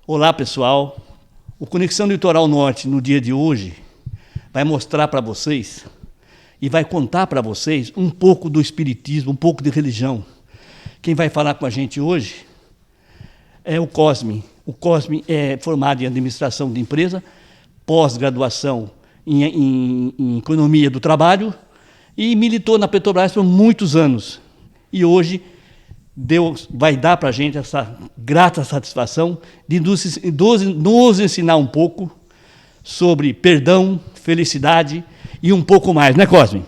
Olá, pessoal. O Conexão Litoral Norte, no dia de hoje, vai mostrar para vocês e vai contar para vocês um pouco do espiritismo, um pouco de religião. Quem vai falar com a gente hoje é o Cosme. O Cosme é formado em administração de empresa, pós-graduação em economia do trabalho e militou na Petrobras por muitos anos. E hoje Deus vai dar para a gente essa grata satisfação de nos ensinar um pouco sobre perdão, felicidade e um pouco mais, né, Cosme?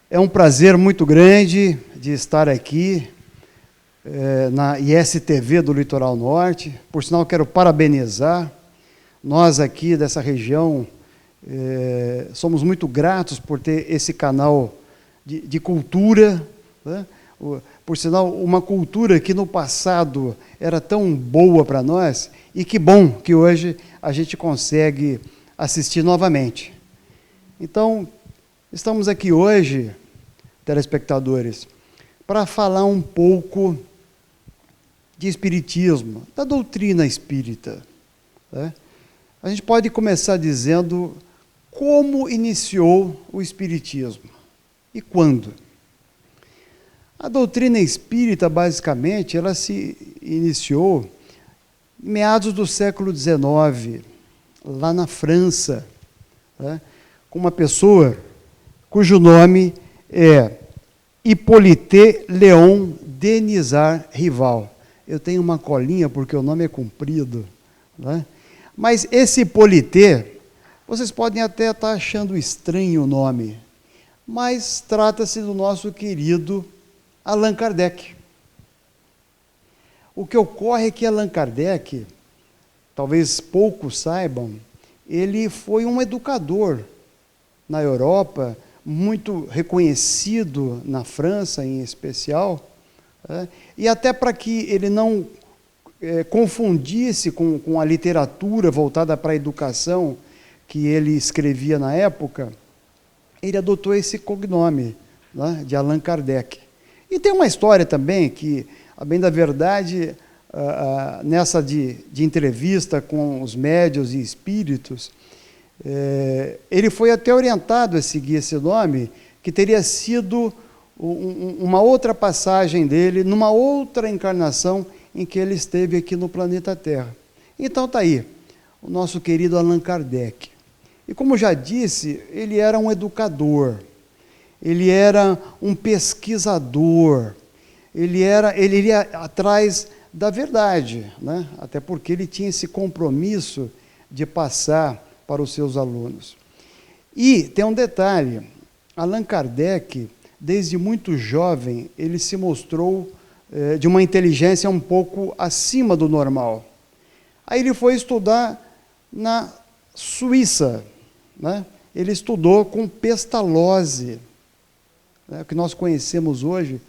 É um prazer muito grande de estar aqui na ISTV do Litoral Norte. Por sinal, quero parabenizar. Nós aqui dessa região somos muito gratos por ter esse canal de cultura, né? Por sinal, uma cultura que no passado era tão boa para nós, e que bom que hoje a gente consegue assistir novamente. Então, estamos aqui hoje, telespectadores, para falar um pouco de espiritismo, da doutrina espírita, né? A gente pode começar dizendo como iniciou o espiritismo e quando. A doutrina espírita, basicamente, ela se iniciou em meados do século XIX, lá na França, né, com uma pessoa cujo nome é Hippolyte Léon Denisard Rival. Eu tenho uma colinha porque o nome é comprido, né? Mas esse Hippolyte, vocês podem até estar achando estranho o nome, mas trata-se do nosso querido Allan Kardec. O que ocorre é que Allan Kardec, talvez poucos saibam, ele foi um educador na Europa, muito reconhecido na França em especial, né? E até para que ele não confundisse com a literatura voltada para a educação que ele escrevia na época, ele adotou esse cognome, né, de Allan Kardec. E tem uma história também que, a bem da verdade, nessa de entrevista com os médiuns e espíritos, ele foi até orientado a seguir esse nome, que teria sido uma outra passagem dele, numa outra encarnação em que ele esteve aqui no planeta Terra. Então está aí, o nosso querido Allan Kardec. E como já disse, ele era um educador, ele era um pesquisador, ele ia atrás da verdade, né? Até porque ele tinha esse compromisso de passar para os seus alunos. E tem um detalhe, Allan Kardec, desde muito jovem, ele se mostrou de uma inteligência um pouco acima do normal. Aí ele foi estudar na Suíça, né? Ele estudou com Pestalozzi, o que nós conhecemos hoje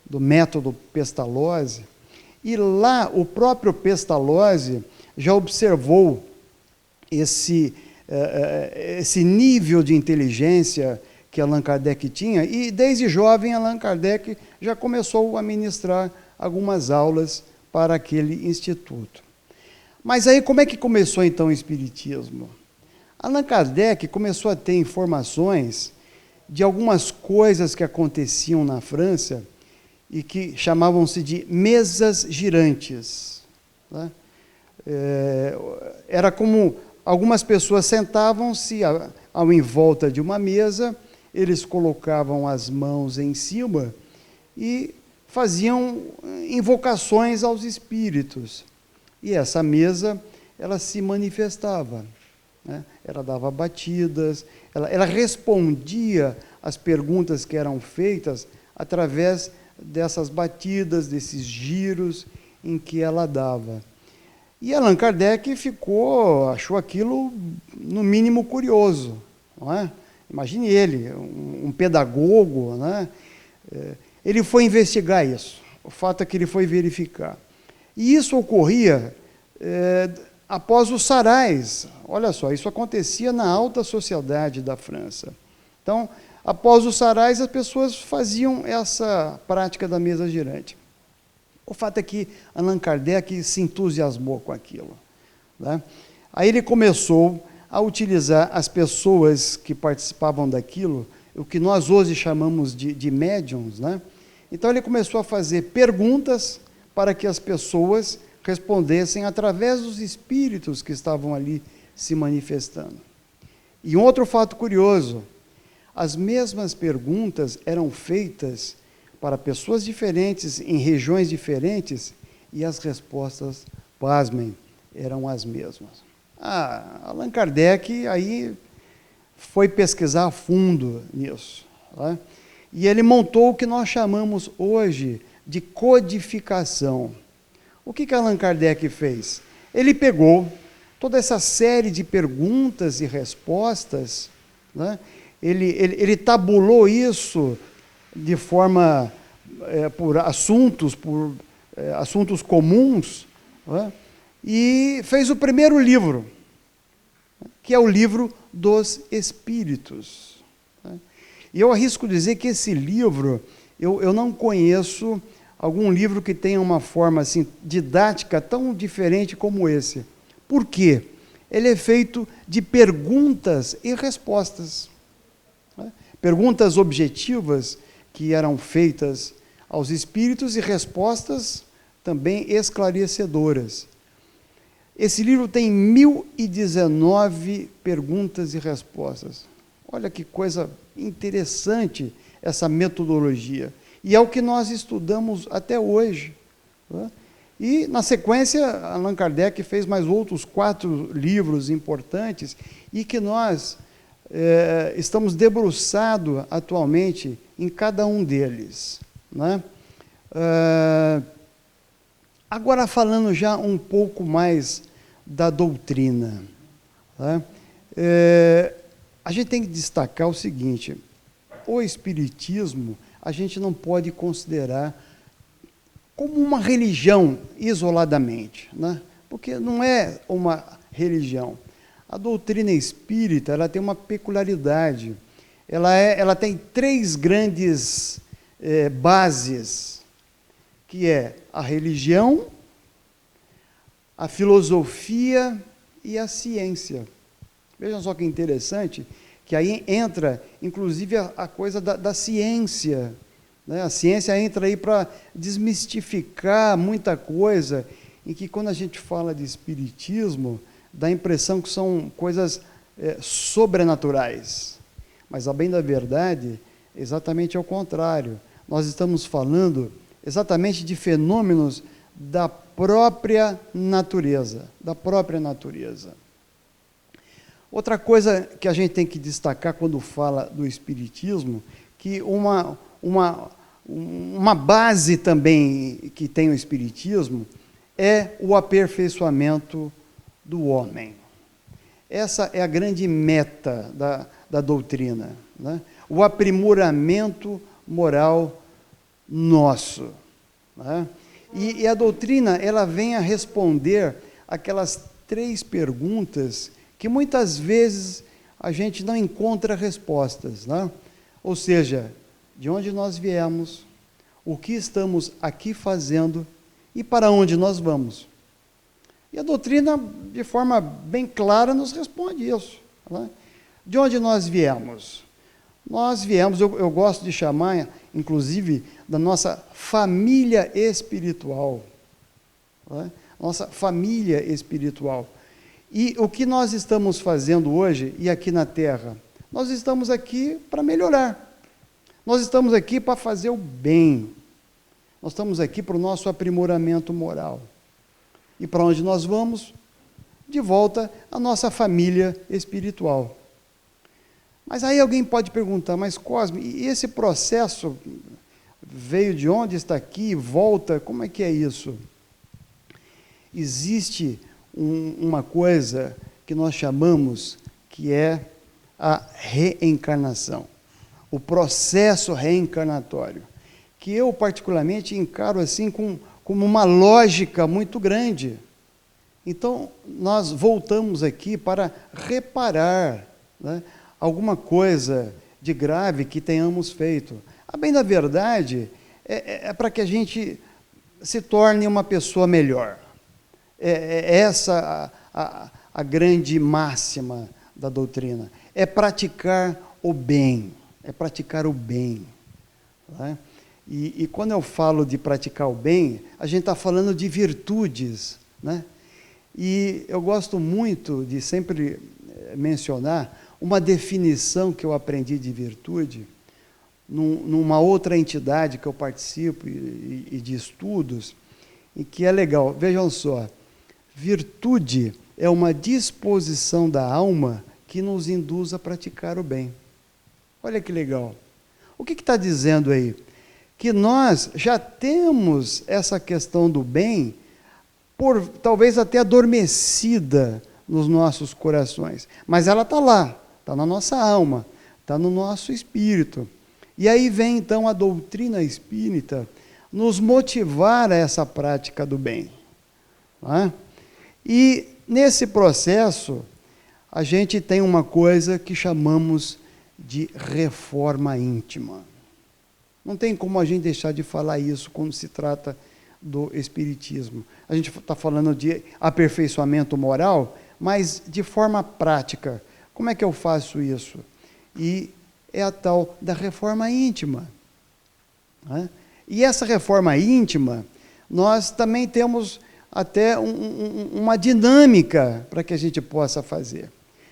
do método Pestalozzi, e lá o próprio Pestalozzi já observou esse nível de inteligência que Allan Kardec tinha, e desde jovem Allan Kardec já começou a ministrar algumas aulas para aquele instituto. Mas aí como é que começou então o espiritismo? Allan Kardec começou a ter informações de algumas coisas que aconteciam na França e que chamavam-se de mesas girantes, né? Era como algumas pessoas sentavam-se ao em volta de uma mesa, eles colocavam as mãos em cima e faziam invocações aos espíritos. E essa mesa, ela se manifestava, né? Ela dava batidas, ela respondia às perguntas que eram feitas através dessas batidas, desses giros em que ela dava. E Allan Kardec achou aquilo, no mínimo, curioso, não é? Imagine ele, um pedagogo, né? Ele foi investigar isso. O fato é que ele foi verificar. E isso ocorria após os sarais. Olha só, isso acontecia na alta sociedade da França. Então, após os sarais, as pessoas faziam essa prática da mesa girante. O fato é que Allan Kardec se entusiasmou com aquilo. né? Aí ele começou a utilizar as pessoas que participavam daquilo, o que nós hoje chamamos de médiums, né? Então ele começou a fazer perguntas para que as pessoas respondessem através dos espíritos que estavam ali se manifestando. E um outro fato curioso, as mesmas perguntas eram feitas para pessoas diferentes, em regiões diferentes, e as respostas, pasmem, eram as mesmas. Allan Kardec aí foi pesquisar a fundo nisso, né? E ele montou o que nós chamamos hoje de codificação. O que Allan Kardec fez? Ele pegou toda essa série de perguntas e respostas, né? Ele tabulou isso de forma, por assuntos comuns, né? E fez o primeiro livro, que é o Livro dos Espíritos. E eu arrisco dizer que esse livro, eu não conheço algum livro que tenha uma forma assim, didática tão diferente como esse. Por quê? Ele é feito de perguntas e respostas, né? Perguntas objetivas que eram feitas aos espíritos e respostas também esclarecedoras. Esse livro tem 1019 perguntas e respostas. Olha que coisa interessante essa metodologia. E é o que nós estudamos até hoje, né? E, na sequência, Allan Kardec fez mais outros 4 livros importantes e que nós estamos debruçados atualmente em cada um deles, né? Agora, falando já um pouco mais da doutrina, né? A gente tem que destacar o seguinte: o Espiritismo a gente não pode considerar como uma religião isoladamente, né? Porque não é uma religião. A doutrina espírita, ela tem uma peculiaridade. Ela tem 3 grandes bases, que é a religião, a filosofia e a ciência. Vejam só que interessante, que aí entra, inclusive, a coisa da ciência, né? A ciência entra aí para desmistificar muita coisa, em que quando a gente fala de espiritismo, dá a impressão que são coisas sobrenaturais. Mas, a bem da verdade, exatamente ao contrário. Nós estamos falando exatamente de fenômenos da própria natureza, Outra coisa que a gente tem que destacar quando fala do Espiritismo, que uma base também que tem o Espiritismo é o aperfeiçoamento do homem. Essa é a grande meta da doutrina, né? O aprimoramento moral nosso, né? E a doutrina, ela vem a responder aquelas 3 perguntas que muitas vezes a gente não encontra respostas, né? Ou seja, de onde nós viemos, o que estamos aqui fazendo e para onde nós vamos. E a doutrina, de forma bem clara, nos responde isso, né? De onde nós viemos? Nós viemos, eu gosto de chamar, inclusive, da nossa família espiritual, né? Nossa família espiritual. E o que nós estamos fazendo hoje, e aqui na Terra? Nós estamos aqui para melhorar. Nós estamos aqui para fazer o bem. Nós estamos aqui para o nosso aprimoramento moral. E para onde nós vamos? De volta à nossa família espiritual. Mas aí alguém pode perguntar, mas Cosme, e esse processo veio de onde, está aqui, volta, como é que é isso? Existe uma coisa que nós chamamos que é a reencarnação, o processo reencarnatório, que eu particularmente encaro assim como uma lógica muito grande. Então, nós voltamos aqui para reparar, né, alguma coisa de grave que tenhamos feito. A bem da verdade, é para que a gente se torne uma pessoa melhor. É essa a grande máxima da doutrina. É praticar o bem. É praticar o bem. Né? E quando eu falo de praticar o bem, a gente está falando de virtudes, né? E eu gosto muito de sempre mencionar uma definição que eu aprendi de virtude numa outra entidade que eu participo e de estudos, e que é legal. Vejam só, virtude é uma disposição da alma que nos induz a praticar o bem. Olha que legal. O que está dizendo aí? Que nós já temos essa questão do bem, talvez até adormecida nos nossos corações, mas ela está lá, está na nossa alma, está no nosso espírito. E aí vem então a doutrina espírita nos motivar a essa prática do bem. Não. E nesse processo, a gente tem uma coisa que chamamos de reforma íntima. Não tem como a gente deixar de falar isso quando se trata do Espiritismo. A gente está falando de aperfeiçoamento moral, mas de forma prática. Como é que eu faço isso? E é a tal da reforma íntima. Né? E essa reforma íntima, nós também temos até uma dinâmica para que a gente possa fazer.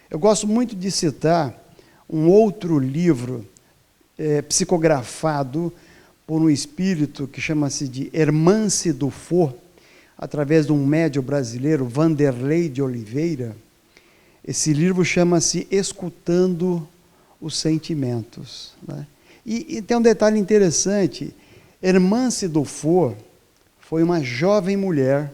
Eu gosto muito de citar um outro livro psicografado por um espírito que chama-se de Hermance Dufour, através de um médium brasileiro, Vanderlei de Oliveira. Esse livro chama-se Escutando os Sentimentos. Né? E tem um detalhe interessante. Hermance Dufour foi uma jovem mulher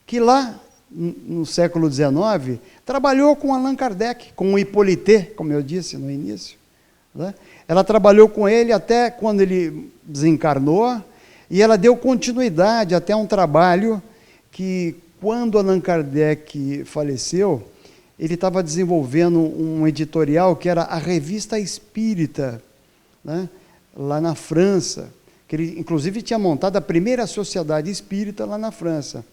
que lá no século XIX trabalhou com Allan Kardec, com o Hippolyte, como eu disse no início. Né? Ela trabalhou com ele até quando ele desencarnou, e ela deu continuidade até um trabalho que, quando Allan Kardec faleceu, ele estava desenvolvendo um editorial que era a Revista Espírita, né? Lá na França, que ele inclusive tinha montado a primeira sociedade espírita lá na França.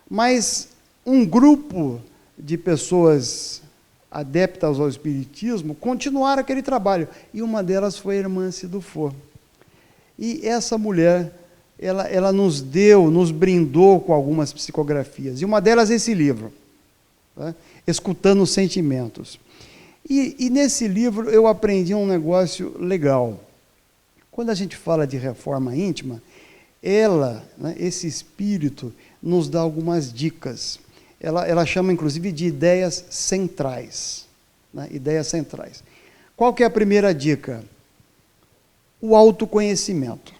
Mas um grupo de pessoas adeptas ao espiritismo continuaram aquele trabalho, e uma delas foi a Hermance Dufour. E essa mulher, ela nos brindou com algumas psicografias, e uma delas é esse livro, tá? Escutando os Sentimentos. E nesse livro eu aprendi um negócio legal. Quando a gente fala de reforma íntima, esse espírito nos dá algumas dicas. Ela chama, inclusive, de ideias centrais. Né? Ideias centrais. Qual que é a primeira dica? O autoconhecimento.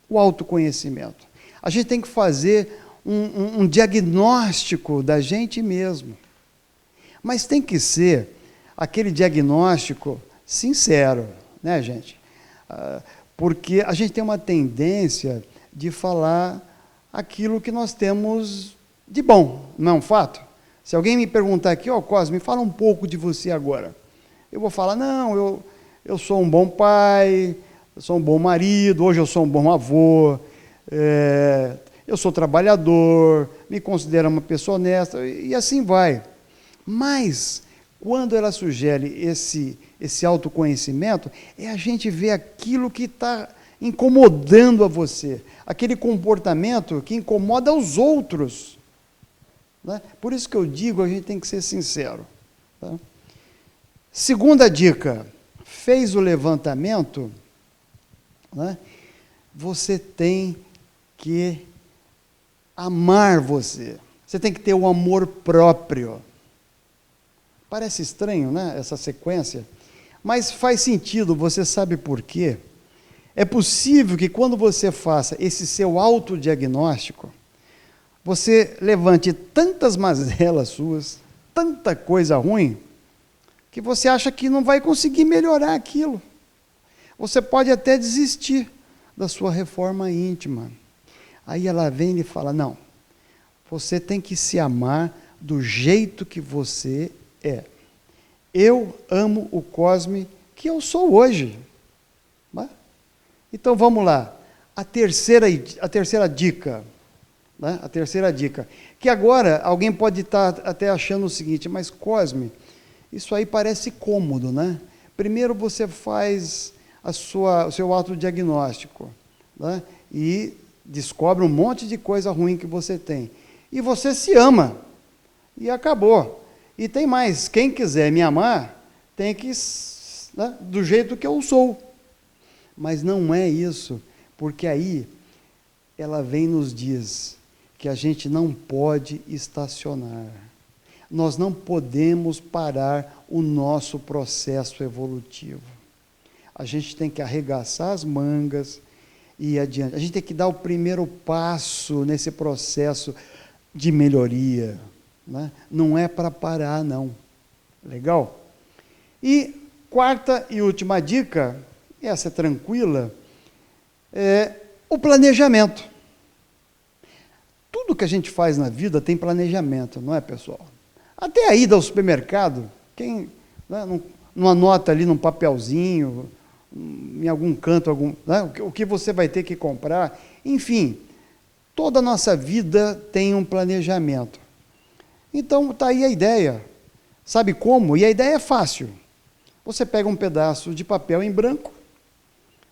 O autoconhecimento. A gente tem que fazer um diagnóstico da gente mesmo. Mas tem que ser aquele diagnóstico sincero, né, gente? Porque a gente tem uma tendência de falar aquilo que nós temos de bom, não é um fato? Se alguém me perguntar aqui, Cosme, fala um pouco de você agora. Eu vou falar, não, eu sou um bom pai, eu sou um bom marido, hoje eu sou um bom avô, eu sou trabalhador, me considero uma pessoa honesta, e assim vai. Mas, quando ela sugere esse autoconhecimento, é a gente ver aquilo que está incomodando a você, aquele comportamento que incomoda os outros. Né? Por isso que eu digo, a gente tem que ser sincero. Tá? Segunda dica, fez o levantamento, né? Você tem que amar você. Você tem que ter um amor próprio. Parece estranho, né, essa sequência, mas faz sentido, você sabe por quê? É possível que quando você faça esse seu autodiagnóstico, você levante tantas mazelas suas, tanta coisa ruim, que você acha que não vai conseguir melhorar aquilo. Você pode até desistir da sua reforma íntima. Aí ela vem e fala, não, você tem que se amar do jeito que você é. Eu amo o Cosme que eu sou hoje. Então vamos lá. A terceira dica. né? A terceira dica. Que agora alguém pode estar até achando o seguinte, mas Cosme, isso aí parece cômodo, né? Primeiro você faz o seu autodiagnóstico, né? E descobre um monte de coisa ruim que você tem. E você se ama. E acabou. E tem mais, quem quiser me amar, tem que, né, do jeito que eu sou. Mas não é isso, porque aí ela vem e nos diz que a gente não pode estacionar. Nós não podemos parar o nosso processo evolutivo. A gente tem que arregaçar as mangas e ir adiante. A gente tem que dar o primeiro passo nesse processo de melhoria, né? Não é para parar, não. Legal? E quarta e última dica, essa é tranquila, é o planejamento. Tudo que a gente faz na vida tem planejamento, não é, pessoal? Até a ida ao supermercado, quem, né, não anota ali num papelzinho, em algum canto, né, o que você vai ter que comprar. Enfim, toda a nossa vida tem um planejamento. Então, está aí a ideia. Sabe como? E a ideia é fácil. Você pega um pedaço de papel em branco,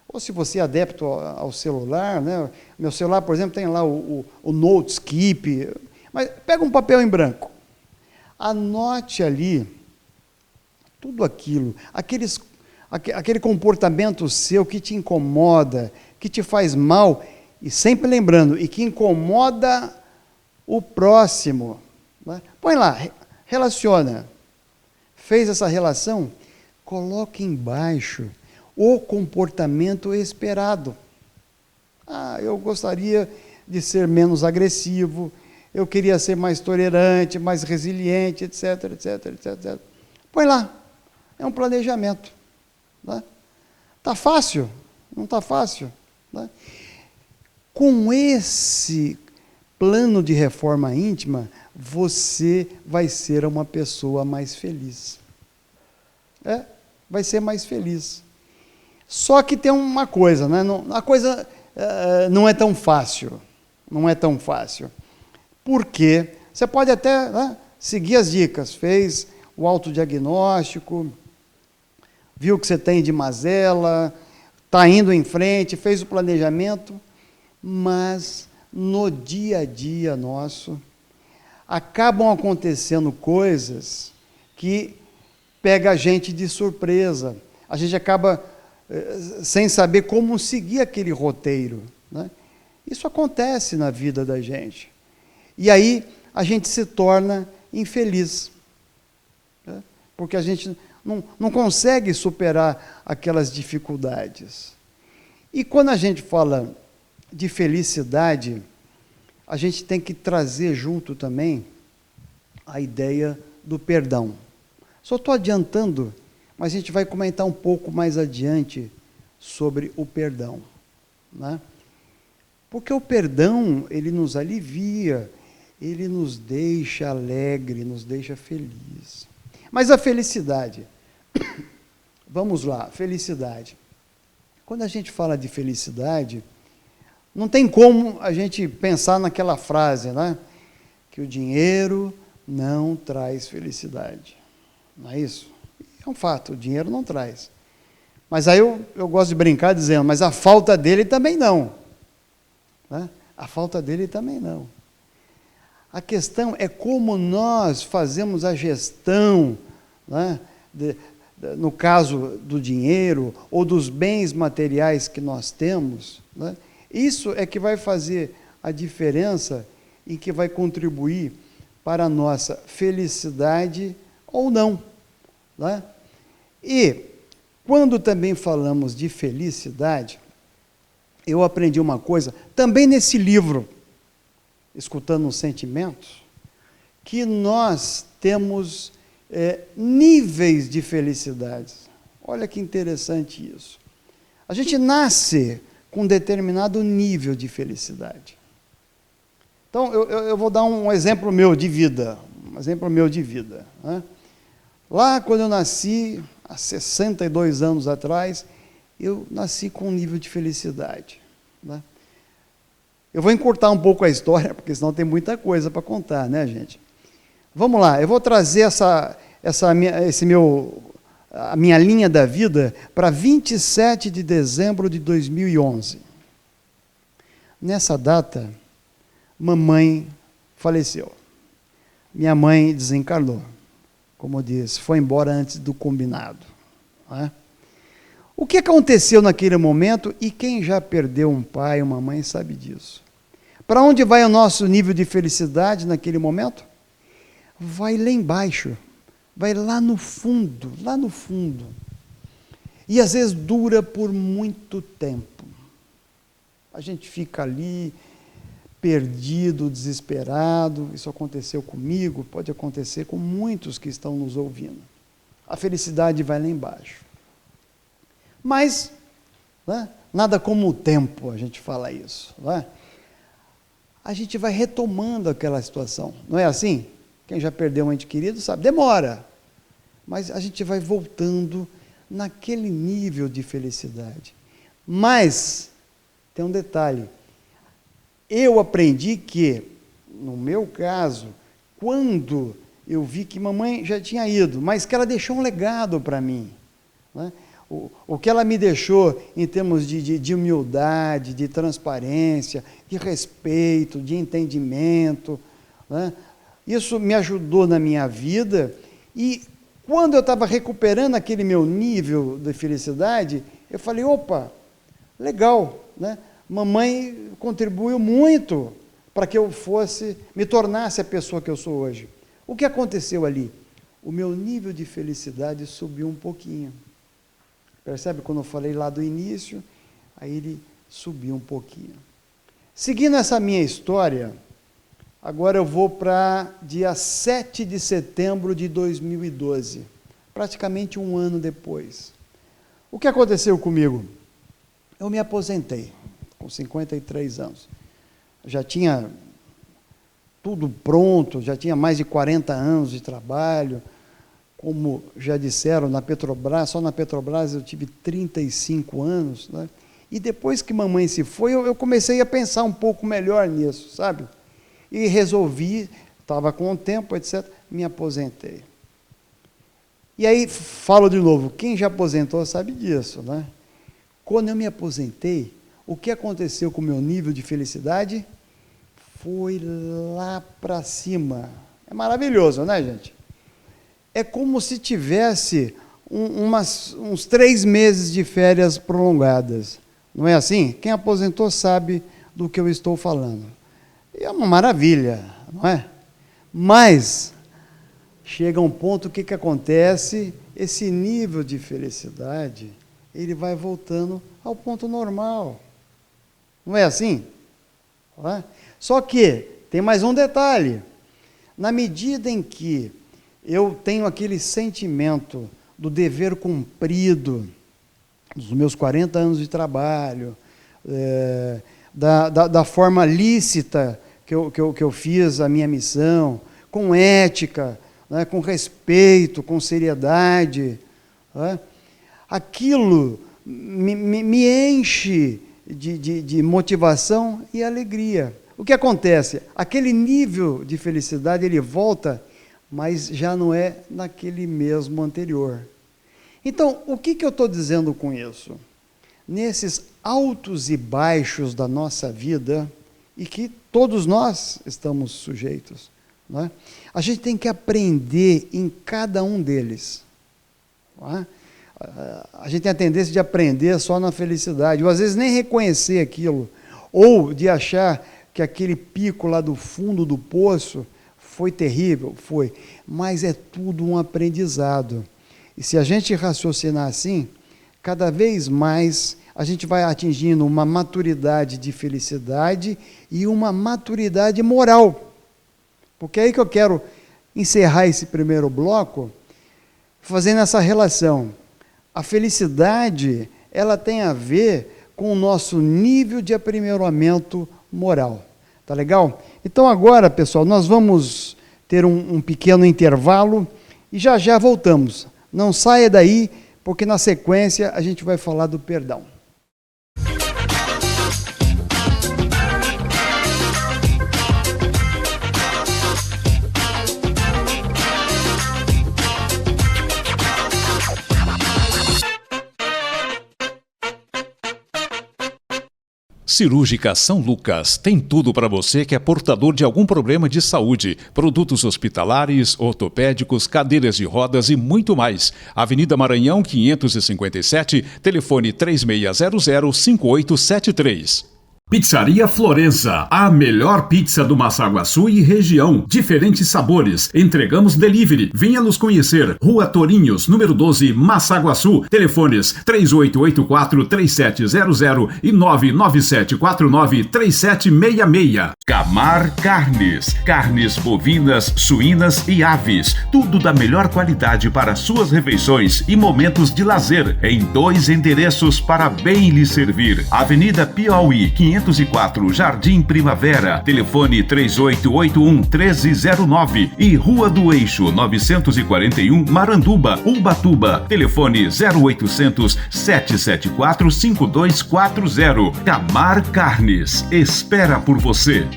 ou se você é adepto ao celular, né? Meu celular, por exemplo, tem lá o Notes Keep, mas pega um papel em branco. Anote ali tudo aquilo, aquele comportamento seu que te incomoda, que te faz mal, e sempre lembrando, e que incomoda o próximo. Né? Põe lá, relaciona. Fez essa relação? Coloque embaixo o comportamento esperado. Eu gostaria de ser menos agressivo, eu queria ser mais tolerante, mais resiliente, etc, etc, etc, etc. Põe lá, é um planejamento. Está fácil? Não está fácil? Né? Com esse plano de reforma íntima, você vai ser uma pessoa mais feliz. Vai ser mais feliz. Só que tem uma coisa, né? A coisa não é tão fácil. Não é tão fácil. Por quê? Você pode até, né, seguir as dicas, fez o autodiagnóstico, viu o que você tem de mazela, está indo em frente, fez o planejamento, mas no dia a dia nosso, acabam acontecendo coisas que pega a gente de surpresa. A gente acaba sem saber como seguir aquele roteiro. Né? Isso acontece na vida da gente. E aí a gente se torna infeliz. Né? Porque a gente não consegue superar aquelas dificuldades. E quando a gente fala de felicidade, a gente tem que trazer junto também a ideia do perdão. Só estou adiantando, mas a gente vai comentar um pouco mais adiante sobre o perdão. Né? Porque o perdão, ele nos alivia, ele nos deixa alegre, nos deixa feliz. Mas a felicidade, vamos lá, felicidade. Quando a gente fala de felicidade, não tem como a gente pensar naquela frase, né? Que o dinheiro não traz felicidade. Não é isso? É um fato, o dinheiro não traz. Mas aí eu gosto de brincar dizendo, mas a falta dele também não. Né? A falta dele também não. A questão é como nós fazemos a gestão, né, no caso do dinheiro ou dos bens materiais que nós temos. Né? Isso é que vai fazer a diferença e que vai contribuir para a nossa felicidade ou não. Né? E, quando também falamos de felicidade, eu aprendi uma coisa, também nesse livro, Escutando os Sentimentos, que nós temos níveis de felicidade. Olha que interessante isso. A gente nasce com um determinado nível de felicidade. Então, eu vou dar um exemplo meu de vida. Né? Lá, quando eu nasci, há 62 anos atrás, eu nasci com um nível de felicidade. Né? Eu vou encurtar um pouco a história, porque senão tem muita coisa para contar, né, gente? Vamos lá, eu vou trazer a minha linha da vida para 27 de dezembro de 2011. Nessa data, mamãe faleceu. Minha mãe desencarnou, como eu disse, foi embora antes do combinado. Não é? O que aconteceu naquele momento, e quem já perdeu um pai, uma mãe, sabe disso. Para onde vai o nosso nível de felicidade naquele momento? Vai lá embaixo, vai lá no fundo, lá no fundo. E às vezes dura por muito tempo. A gente fica ali, perdido, desesperado. Isso aconteceu comigo, pode acontecer com muitos que estão nos ouvindo. A felicidade vai lá embaixo. Mas, né, nada como o tempo, a gente fala isso. Né? A gente vai retomando aquela situação. Não é assim? Quem já perdeu um ente querido sabe, demora. Mas a gente vai voltando naquele nível de felicidade. Mas, tem um detalhe. Eu aprendi que, no meu caso, quando eu vi que mamãe já tinha ido, mas que ela deixou um legado para mim, né? O que ela me deixou em termos de humildade, de transparência, de respeito, de entendimento, né? Isso me ajudou na minha vida, e quando eu estava recuperando aquele meu nível de felicidade, eu falei, opa, legal, né? Mamãe contribuiu muito para que eu me tornasse a pessoa que eu sou hoje. O que aconteceu ali? O meu nível de felicidade subiu um pouquinho. Percebe quando eu falei lá do início? Aí ele subiu um pouquinho. Seguindo essa minha história, agora eu vou para dia 7 de setembro de 2012, praticamente um ano depois. O que aconteceu comigo? Eu me aposentei com 53 anos. Já tinha tudo pronto, já tinha mais de 40 anos de trabalho. Como já disseram, na Petrobras, só na Petrobras eu tive 35 anos, né? E depois que mamãe se foi, eu comecei a pensar um pouco melhor nisso, sabe? E resolvi, estava com o tempo, etc., me aposentei. E aí, falo de novo, quem já aposentou sabe disso, né? Quando eu me aposentei, o que aconteceu com o meu nível de felicidade? Foi lá para cima. É maravilhoso, né, gente? É como se tivesse uns 3 meses de férias prolongadas. Não é assim? Quem aposentou sabe do que eu estou falando. É uma maravilha, não é? Mas, chega um ponto, o que acontece? Esse nível de felicidade, ele vai voltando ao ponto normal. Não é assim? Não é? Só que, tem mais um detalhe. Na medida em que eu tenho aquele sentimento do dever cumprido, dos meus 40 anos de trabalho, da forma lícita que eu fiz a minha missão, com ética, né, com respeito, com seriedade, né, aquilo me enche de motivação e alegria. O que acontece? Aquele nível de felicidade, ele volta, mas já não é naquele mesmo anterior. Então, o que eu estou dizendo com isso? Nesses altos e baixos da nossa vida, e que todos nós estamos sujeitos, não é? A gente tem que aprender em cada um deles. Não é? A gente tem a tendência de aprender só na felicidade, ou às vezes nem reconhecer aquilo, ou de achar que aquele pico lá do fundo do poço foi terrível, foi, mas é tudo um aprendizado. E se a gente raciocinar assim, cada vez mais a gente vai atingindo uma maturidade de felicidade e uma maturidade moral. Porque é aí que eu quero encerrar esse primeiro bloco, fazendo essa relação. A felicidade, ela tem a ver com o nosso nível de aprimoramento moral. Tá legal? Então agora, pessoal, nós vamos ter um pequeno intervalo e já voltamos. Não saia daí, porque na sequência a gente vai falar do perdão. Cirúrgica São Lucas tem tudo para você que é portador de algum problema de saúde. Produtos hospitalares, ortopédicos, cadeiras de rodas e muito mais. Avenida Maranhão, 557, telefone 3600-5873. Pizzaria Florença, a melhor pizza do Massaguaçu e região. Diferentes sabores. Entregamos delivery. Venha nos conhecer. Rua Torinhos, número 12, Massaguaçu. Telefones 3884-3700 e 99749-3766. Camar Carnes. Carnes bovinas, suínas e aves. Tudo da melhor qualidade para suas refeições e momentos de lazer. Em 2 endereços para bem lhe servir. Avenida Piauí, 504, Jardim Primavera, telefone 3881-1309 e Rua do Eixo, 941, Maranduba, Ubatuba, telefone 0800-774-5240. Camar Carnes, espera por você.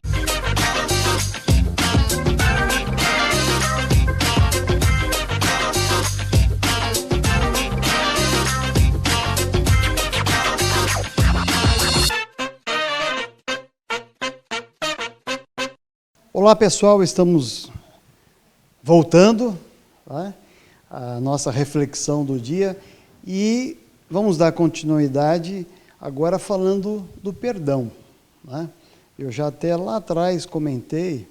Olá pessoal, estamos voltando, tá, à nossa reflexão do dia e vamos dar continuidade agora falando do perdão. Né? Eu já até lá atrás comentei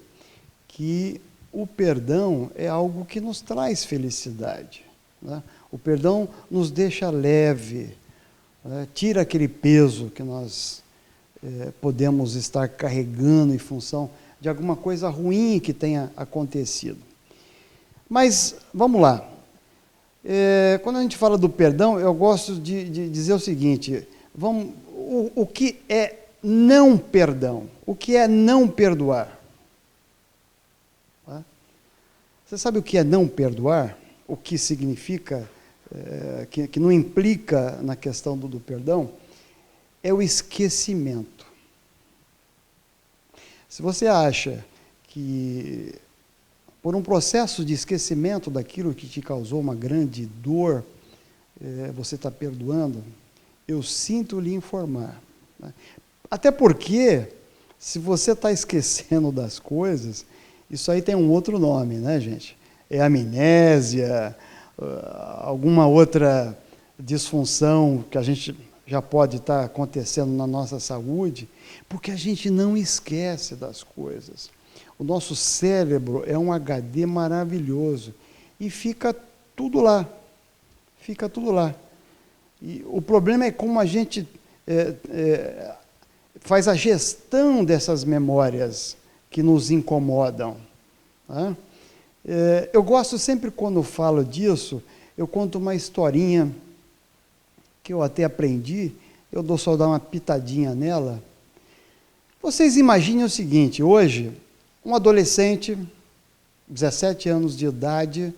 que o perdão é algo que nos traz felicidade. Né? O perdão nos deixa leve, né? Tira aquele peso que nós podemos estar carregando em função de alguma coisa ruim que tenha acontecido. Mas, vamos lá. Quando a gente fala do perdão, eu gosto de dizer o seguinte, o que é não perdão? O que é não perdoar? Você sabe o que é não perdoar? O que significa, que não implica na questão do perdão? É o esquecimento. Se você acha que, por um processo de esquecimento daquilo que te causou uma grande dor, você está perdoando, eu sinto lhe informar. Né? Até porque, se você está esquecendo das coisas, isso aí tem um outro nome, né, gente? É amnésia, alguma outra disfunção que a gente já pode estar acontecendo na nossa saúde, porque a gente não esquece das coisas. O nosso cérebro é um HD maravilhoso e fica tudo lá, E o problema é como a gente faz a gestão dessas memórias que nos incomodam. Tá? Eu gosto sempre, quando falo disso, eu conto uma historinha que eu até aprendi, eu só dar uma pitadinha nela. Vocês imaginem o seguinte, hoje, um adolescente, 17 anos de idade,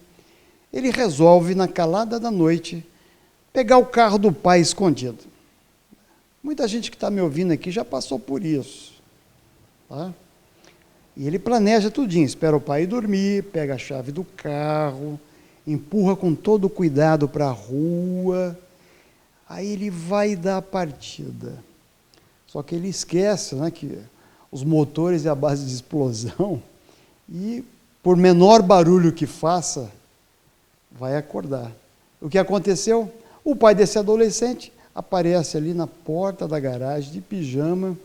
ele resolve, na calada da noite, pegar o carro do pai escondido. Muita gente que está me ouvindo aqui já passou por isso. Tá? E ele planeja tudinho, espera o pai dormir, pega a chave do carro, empurra com todo cuidado para a rua. Aí ele vai dar a partida. Só que ele esquece, né, que os motores é a base de explosão e, por menor barulho que faça, vai acordar. O que aconteceu? O pai desse adolescente aparece ali na porta da garagem, de pijama,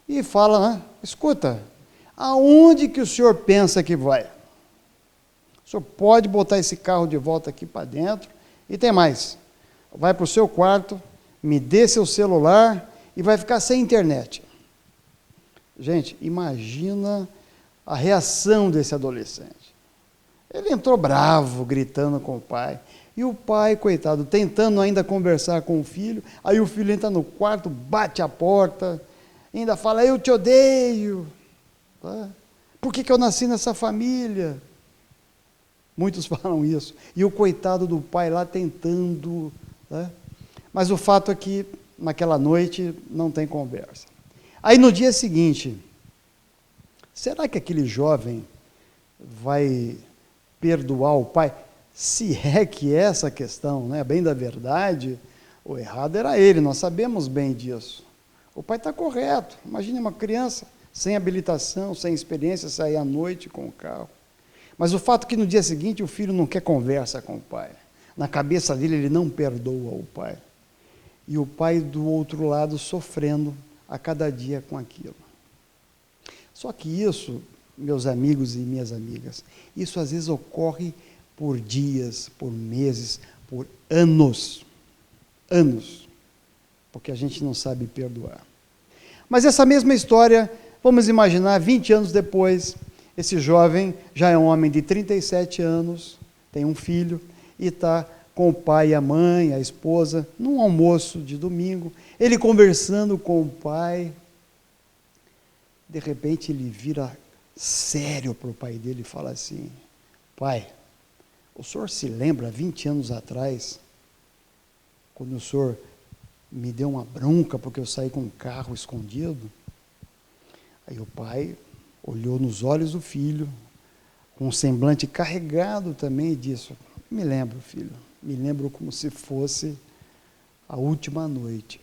e fala, né, escuta, aonde que o senhor pensa que vai? O senhor pode botar esse carro de volta aqui para dentro, e tem mais. Vai para o seu quarto, me dê seu celular e vai ficar sem internet. Gente, imagina a reação desse adolescente. Ele entrou bravo, gritando com o pai. E o pai, coitado, tentando ainda conversar com o filho. Aí o filho entra no quarto, bate a porta, ainda fala, eu te odeio. Tá? Por que eu nasci nessa família? Muitos falam isso. E o coitado do pai lá tentando... Né? Mas o fato é que naquela noite não tem conversa. Aí no dia seguinte, será que aquele jovem vai perdoar o pai? Se é que é essa questão, né? Bem da verdade, o errado era ele, nós sabemos bem disso. O pai está correto. Imagine uma criança sem habilitação, sem experiência, sair à noite com o carro. Mas o fato é que no dia seguinte o filho não quer conversa com o pai. Na cabeça dele ele não perdoa o pai. E o pai do outro lado sofrendo a cada dia com aquilo. Só que isso, meus amigos e minhas amigas, isso às vezes ocorre por dias, por meses, por anos. Anos. Porque a gente não sabe perdoar. Mas essa mesma história, vamos imaginar, 20 anos depois, esse jovem já é um homem de 37 anos, tem um filho, e está com o pai e a mãe, a esposa, num almoço de domingo, ele conversando com o pai. De repente ele vira sério para o pai dele e fala assim: pai, o senhor se lembra 20 anos atrás, quando o senhor me deu uma bronca porque eu saí com um carro escondido? Aí o pai olhou nos olhos do filho, com um semblante carregado também, e disse: me lembro, filho, me lembro como se fosse a última noite.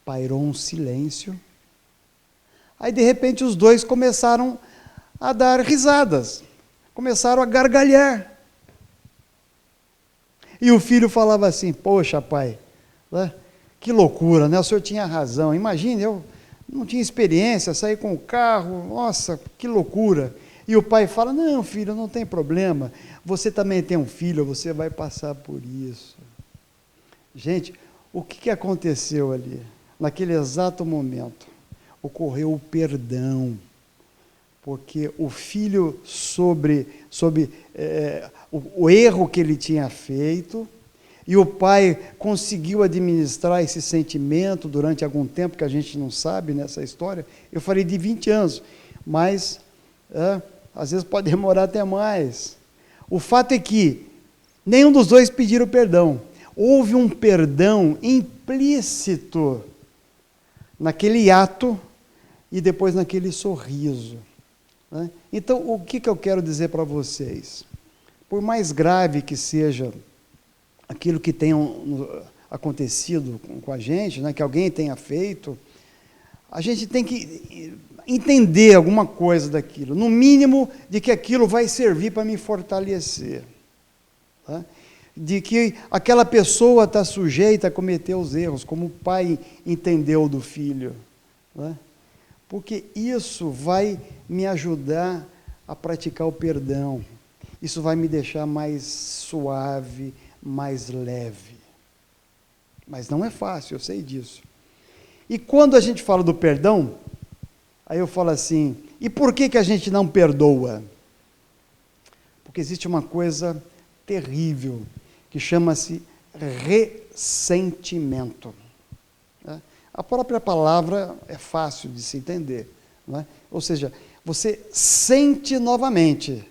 Pairou um silêncio. Aí, de repente, os dois começaram a dar risadas, começaram a gargalhar. E o filho falava assim: poxa, pai, né? Que loucura, né? O senhor tinha razão. Imagine, eu não tinha experiência, saí com o carro, nossa, que loucura. E o pai fala: não, filho, não tem problema, você também tem um filho, você vai passar por isso. Gente, o que aconteceu ali? Naquele exato momento, ocorreu o perdão, porque o filho, sobre o erro que ele tinha feito, e o pai conseguiu administrar esse sentimento durante algum tempo, que a gente não sabe nessa história. Eu falei de 20 anos, mas às vezes pode demorar até mais. O fato é que nenhum dos dois pediram perdão. Houve um perdão implícito naquele ato e depois naquele sorriso. Né? Então, o que eu quero dizer para vocês? Por mais grave que seja aquilo que tenha acontecido com a gente, né, que alguém tenha feito, a gente tem que entender alguma coisa daquilo, no mínimo de que aquilo vai servir para me fortalecer, tá? De que aquela pessoa está sujeita a cometer os erros, como o pai entendeu do filho, tá? Porque isso vai me ajudar a praticar o perdão, isso vai me deixar mais suave, mais leve. Mas não é fácil, eu sei disso. E quando a gente fala do perdão, aí eu falo assim: e por que a gente não perdoa? Porque existe uma coisa terrível que chama-se ressentimento. A própria palavra é fácil de se entender, não é? Ou seja, você sente novamente,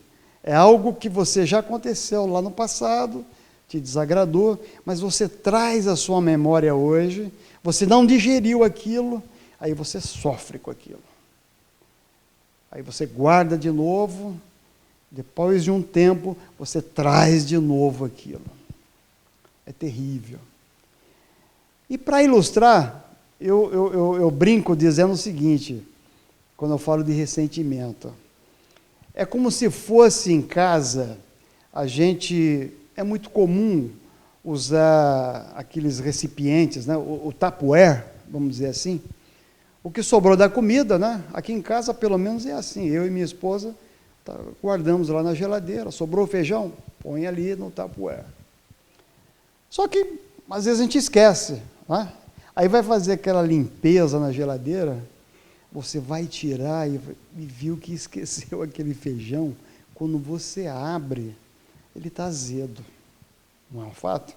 é algo que você já aconteceu lá no passado, te desagradou, mas você traz à sua memória hoje, você não digeriu aquilo, aí você sofre com aquilo. Aí você guarda de novo, depois de um tempo, você traz de novo aquilo. É terrível. E para ilustrar, eu brinco dizendo o seguinte, quando eu falo de ressentimento. É como se fosse em casa, é muito comum usar aqueles recipientes, né, o Tupperware, vamos dizer assim. O que sobrou da comida, né? Aqui em casa, pelo menos, é assim. Eu e minha esposa guardamos lá na geladeira. Sobrou feijão? Põe ali no Tupperware. Só que, às vezes, a gente esquece, né? Aí vai fazer aquela limpeza na geladeira, você vai tirar e viu que esqueceu aquele feijão. Quando você abre, ele está azedo. Não é um fato?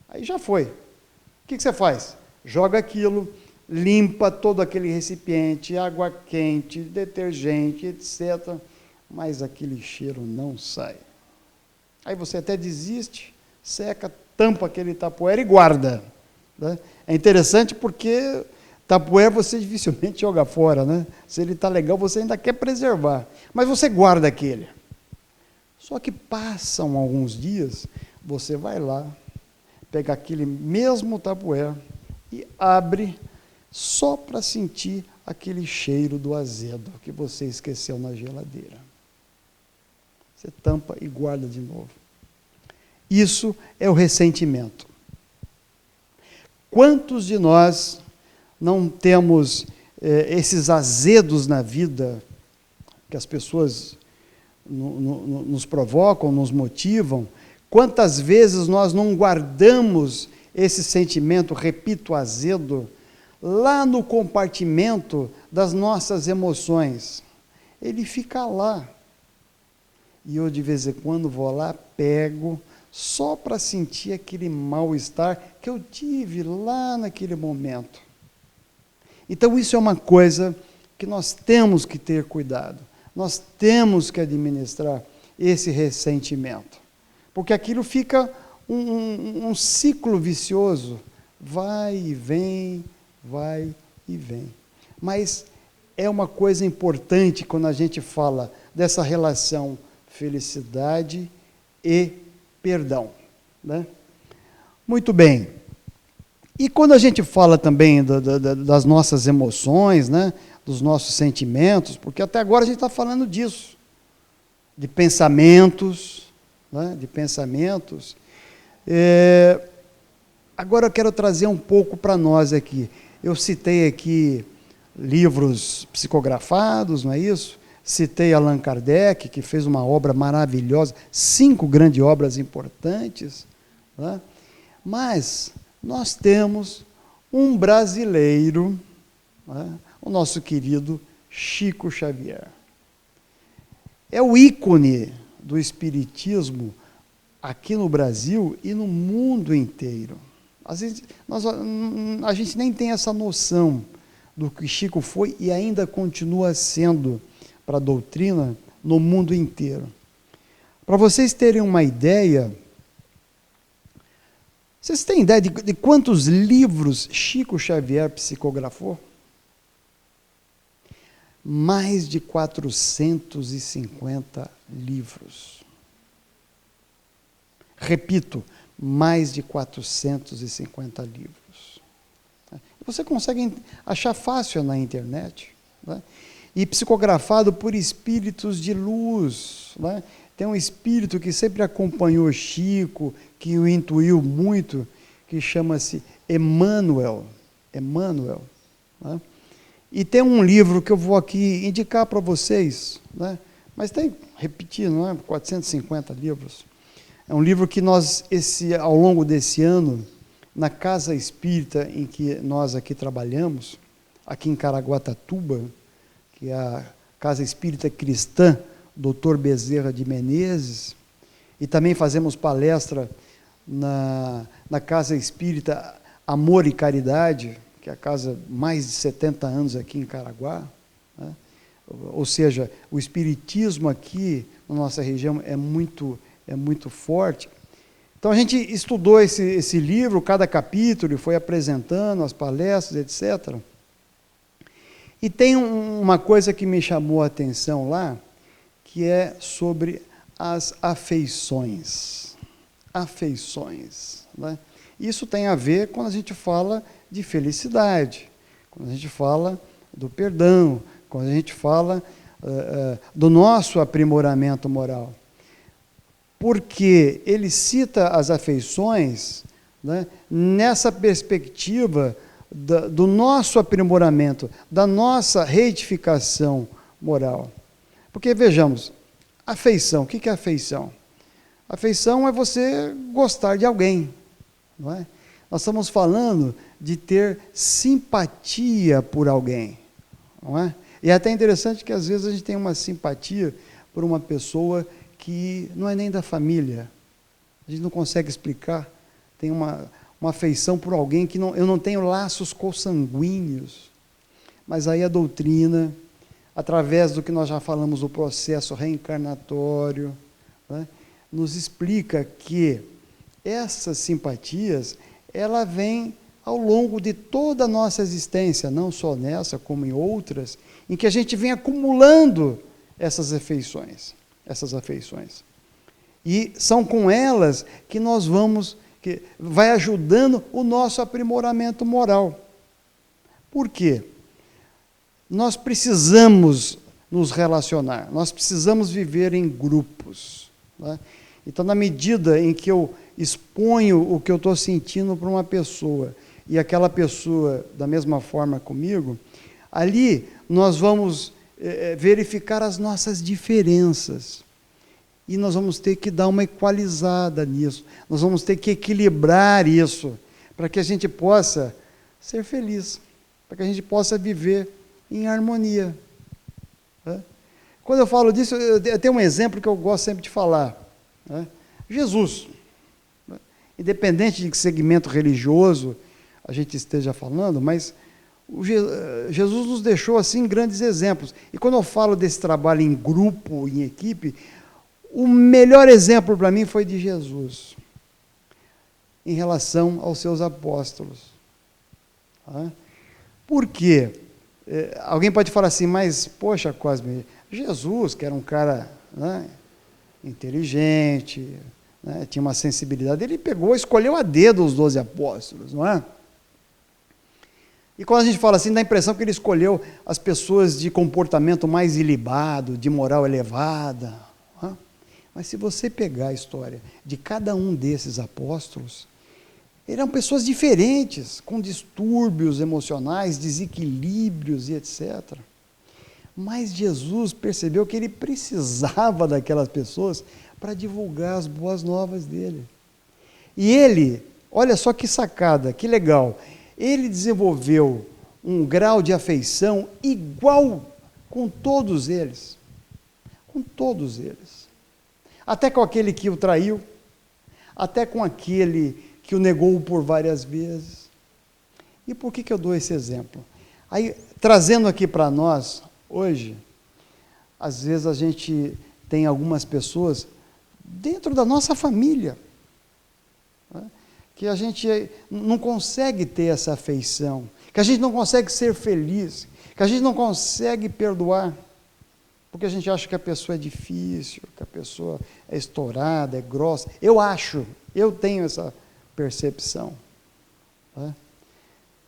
Aí já foi. O que você faz? Joga aquilo, limpa todo aquele recipiente, água quente, detergente, etc. Mas aquele cheiro não sai. Aí você até desiste, seca, tampa aquele Tupperware e guarda. Né? É interessante porque Tupperware você dificilmente joga fora, né? Se ele está legal, você ainda quer preservar. Mas você guarda aquele. Só que passam alguns dias, você vai lá, pega aquele mesmo Tupperware e abre só para sentir aquele cheiro do azedo que você esqueceu na geladeira. Você tampa e guarda de novo. Isso é o ressentimento. Quantos de nós não temos esses azedos na vida que as pessoas nos provocam, nos motivam? Quantas vezes nós não guardamos esse sentimento, repito, azedo, lá no compartimento das nossas emoções? Ele fica lá. E eu, de vez em quando, vou lá, pego, só para sentir aquele mal-estar que eu tive lá naquele momento. Então, isso é uma coisa que nós temos que ter cuidado. Nós temos que administrar esse ressentimento. Porque aquilo fica um ciclo vicioso. Vai e vem, vai e vem. Mas é uma coisa importante quando a gente fala dessa relação felicidade e perdão, né? Muito bem. E quando a gente fala também das nossas emoções, né, dos nossos sentimentos, porque até agora a gente está falando disso, de pensamentos, né, de pensamentos. Agora eu quero trazer um pouco para nós aqui. Eu citei aqui livros psicografados, não é isso? Citei Allan Kardec, que fez uma obra maravilhosa, 5 grandes obras importantes, né? Mas nós temos um brasileiro, né? O nosso querido Chico Xavier. É o ícone do espiritismo aqui no Brasil e no mundo inteiro. Às vezes, a gente nem tem essa noção do que Chico foi e ainda continua sendo para a doutrina no mundo inteiro. Para vocês terem uma ideia, vocês têm ideia de quantos livros Chico Xavier psicografou? Mais de 450 livros. Repito, mais de 450 livros. Você consegue achar fácil na internet, né? E psicografado por espíritos de luz, né? Tem um espírito que sempre acompanhou Chico, que o intuiu muito, que chama-se Emmanuel. Emmanuel, né? E tem um livro que eu vou aqui indicar para vocês, né? Mas tem, repetir, não é? 450 livros. É um livro que nós, ao longo desse ano, na Casa Espírita em que nós aqui trabalhamos, aqui em Caraguatatuba, que é a Casa Espírita Cristã, Dr. Bezerra de Menezes, e também fazemos palestra na Casa Espírita Amor e Caridade, que é a casa mais de 70 anos aqui em Caraguá, né? Ou seja, o espiritismo aqui na nossa região é muito forte. Então a gente estudou esse livro, cada capítulo, e foi apresentando as palestras, etc. E tem uma coisa que me chamou a atenção lá, que é sobre as afeições. Afeições, né? Isso tem a ver quando a gente fala de felicidade, quando a gente fala do perdão, quando a gente fala do nosso aprimoramento moral. Porque ele cita as afeições, né, nessa perspectiva do nosso aprimoramento, da nossa retificação moral. Porque, vejamos, afeição, o que é afeição? Afeição é você gostar de alguém, não é? Nós estamos falando de ter simpatia por alguém, não é? E é até interessante que às vezes a gente tem uma simpatia por uma pessoa que não é nem da família, a gente não consegue explicar, tem uma afeição por alguém que eu não tenho laços consanguíneos, mas aí a doutrina, através do que nós já falamos do processo reencarnatório, né, nos explica que essas simpatias, ela vem ao longo de toda a nossa existência, não só nessa, como em outras, em que a gente vem acumulando essas afeições. E são com elas que nós vamos que vai ajudando o nosso aprimoramento moral. Por quê? Nós precisamos nos relacionar, nós precisamos viver em grupos. Né? Então, na medida em que eu exponho o que eu estou sentindo para uma pessoa, e aquela pessoa da mesma forma comigo, ali nós vamos verificar as nossas diferenças. E nós vamos ter que dar uma equalizada nisso. Nós vamos ter que equilibrar isso, para que a gente possa ser feliz, para que a gente possa viver em harmonia. Né? Quando eu falo disso, eu tenho um exemplo que eu gosto sempre de falar. Né? Jesus, né? Independente de que segmento religioso a gente esteja falando, mas Jesus nos deixou assim grandes exemplos. E quando eu falo desse trabalho em grupo, em equipe, o melhor exemplo para mim foi de Jesus, em relação aos seus apóstolos. Tá? Por quê? Alguém pode falar assim, mas, poxa, Cosme, Jesus, que era um cara, né, inteligente, né, tinha uma sensibilidade, ele escolheu a dedo os 12 apóstolos, não é? E quando a gente fala assim, dá a impressão que ele escolheu as pessoas de comportamento mais ilibado, de moral elevada. Não é? Mas se você pegar a história de cada um desses apóstolos, eram pessoas diferentes, com distúrbios emocionais, desequilíbrios e etc. Mas Jesus percebeu que ele precisava daquelas pessoas para divulgar as boas novas dele. E ele, olha só que sacada, que legal, ele desenvolveu um grau de afeição igual com todos eles. Com todos eles. Até com aquele que o traiu, até com aquele que o negou por várias vezes. E por que eu dou esse exemplo? Aí, trazendo aqui para nós, hoje, às vezes a gente tem algumas pessoas dentro da nossa família, né, que a gente não consegue ter essa afeição, que a gente não consegue ser feliz, que a gente não consegue perdoar, porque a gente acha que a pessoa é difícil, que a pessoa é estourada, é grossa. Eu tenho essa percepção. Né?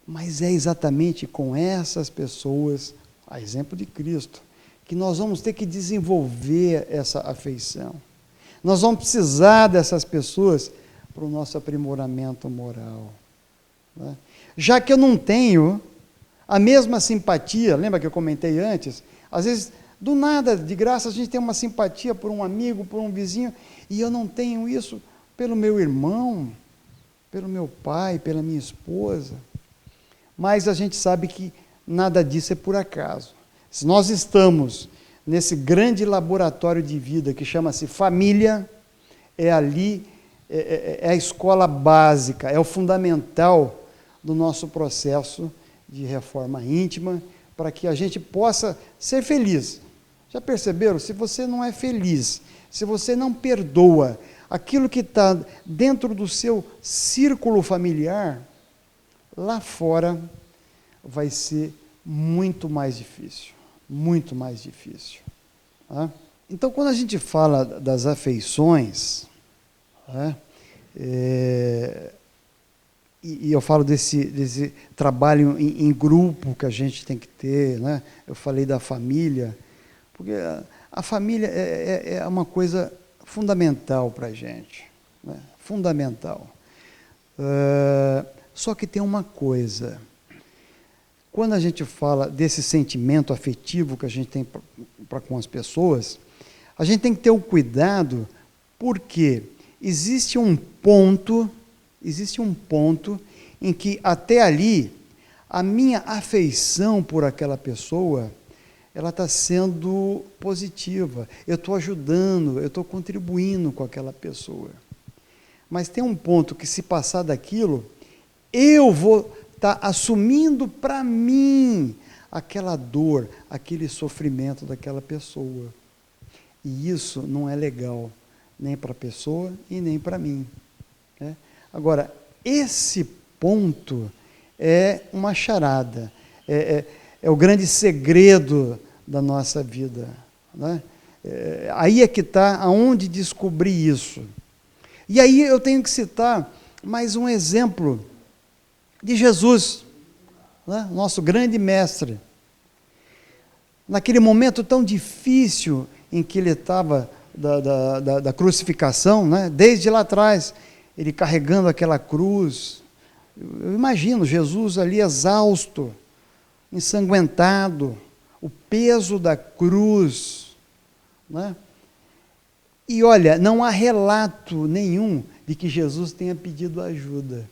Mas é exatamente com essas pessoas, a exemplo de Cristo, que nós vamos ter que desenvolver essa afeição. Nós vamos precisar dessas pessoas para o nosso aprimoramento moral. Né? Já que eu não tenho a mesma simpatia, lembra que eu comentei antes? Às vezes, do nada, de graça, a gente tem uma simpatia por um amigo, por um vizinho, e eu não tenho isso pelo meu irmão, pelo meu pai, pela minha esposa. Mas a gente sabe que nada disso é por acaso. Se nós estamos nesse grande laboratório de vida que chama-se família, é ali, é a escola básica, é o fundamental do nosso processo de reforma íntima, para que a gente possa ser feliz. Já perceberam? Se você não é feliz, se você não perdoa aquilo que está dentro do seu círculo familiar, lá fora vai ser muito mais difícil. Muito mais difícil. Tá? Então, quando a gente fala das afeições, né, e eu falo desse trabalho em grupo que a gente tem que ter, né? Eu falei da família, porque a família é uma coisa fundamental para a gente, né? Fundamental. Só que tem uma coisa, quando a gente fala desse sentimento afetivo que a gente tem para com as pessoas, a gente tem que ter o cuidado, porque existe um ponto em que até ali a minha afeição por aquela pessoa, ela está sendo positiva, eu estou ajudando, eu estou contribuindo com aquela pessoa. Mas tem um ponto que, se passar daquilo, eu vou estar assumindo para mim aquela dor, aquele sofrimento daquela pessoa. E isso não é legal, nem para a pessoa e nem para mim. Né? Agora, esse ponto é uma charada, é o grande segredo da nossa vida. Né? Aí é que está aonde descobrir isso. E aí eu tenho que citar mais um exemplo de Jesus, né? Nosso grande mestre. Naquele momento tão difícil em que ele estava da crucificação, né? Desde lá atrás, ele carregando aquela cruz. Eu imagino Jesus ali exausto, ensanguentado, o peso da cruz, né? E olha, não há relato nenhum de que Jesus tenha pedido ajuda.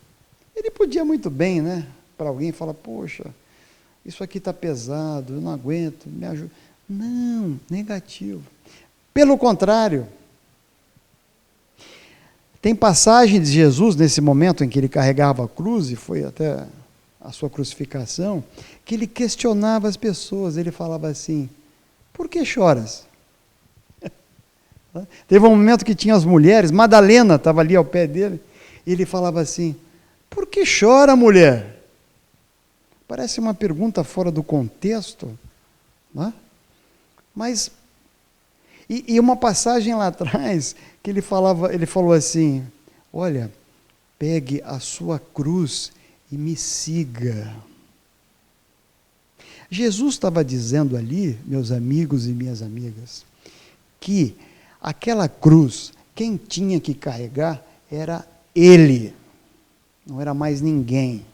Ele podia muito bem, né, para alguém falar, poxa, isso aqui está pesado, eu não aguento, me ajuda. Não, negativo. Pelo contrário, tem passagem de Jesus, nesse momento em que ele carregava a cruz, e foi até a sua crucificação, que ele questionava as pessoas, ele falava assim, por que choras? Teve um momento que tinha as mulheres, Madalena estava ali ao pé dele, e ele falava assim, por que chora, mulher? Parece uma pergunta fora do contexto, não é? Mas, e uma passagem lá atrás, que ele falou assim, olha, pegue a sua cruz e me siga. Jesus estava dizendo ali, meus amigos e minhas amigas, que aquela cruz, quem tinha que carregar era ele, não era mais ninguém.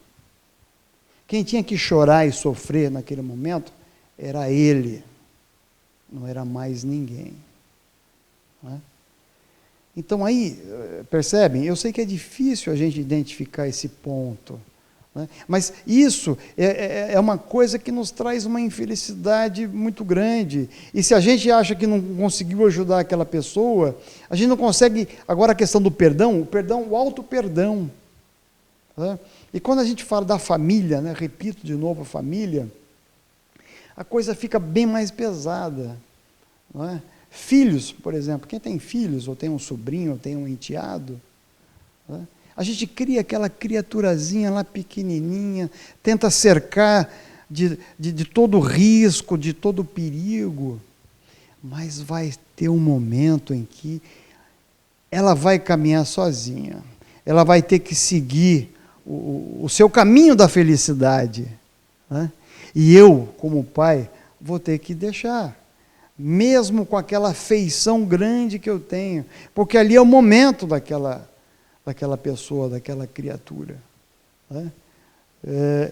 Quem tinha que chorar e sofrer naquele momento era ele, não era mais ninguém. Não é? Então aí, percebem? Eu sei que é difícil a gente identificar esse ponto, né? Mas isso é uma coisa que nos traz uma infelicidade muito grande. E se a gente acha que não conseguiu ajudar aquela pessoa, a gente não consegue. Agora a questão do perdão, o auto-perdão. Né? E quando a gente fala da família, né, repito de novo, a família, a coisa fica bem mais pesada. Não é? Filhos, por exemplo, quem tem filhos, ou tem um sobrinho, ou tem um enteado, né? A gente cria aquela criaturazinha lá pequenininha, tenta cercar de todo risco, de todo perigo, mas vai ter um momento em que ela vai caminhar sozinha, ela vai ter que seguir o seu caminho da felicidade, né? E eu, como pai, vou ter que deixar, mesmo com aquela afeição grande que eu tenho, porque ali é o momento daquela pessoa, daquela criatura. Né?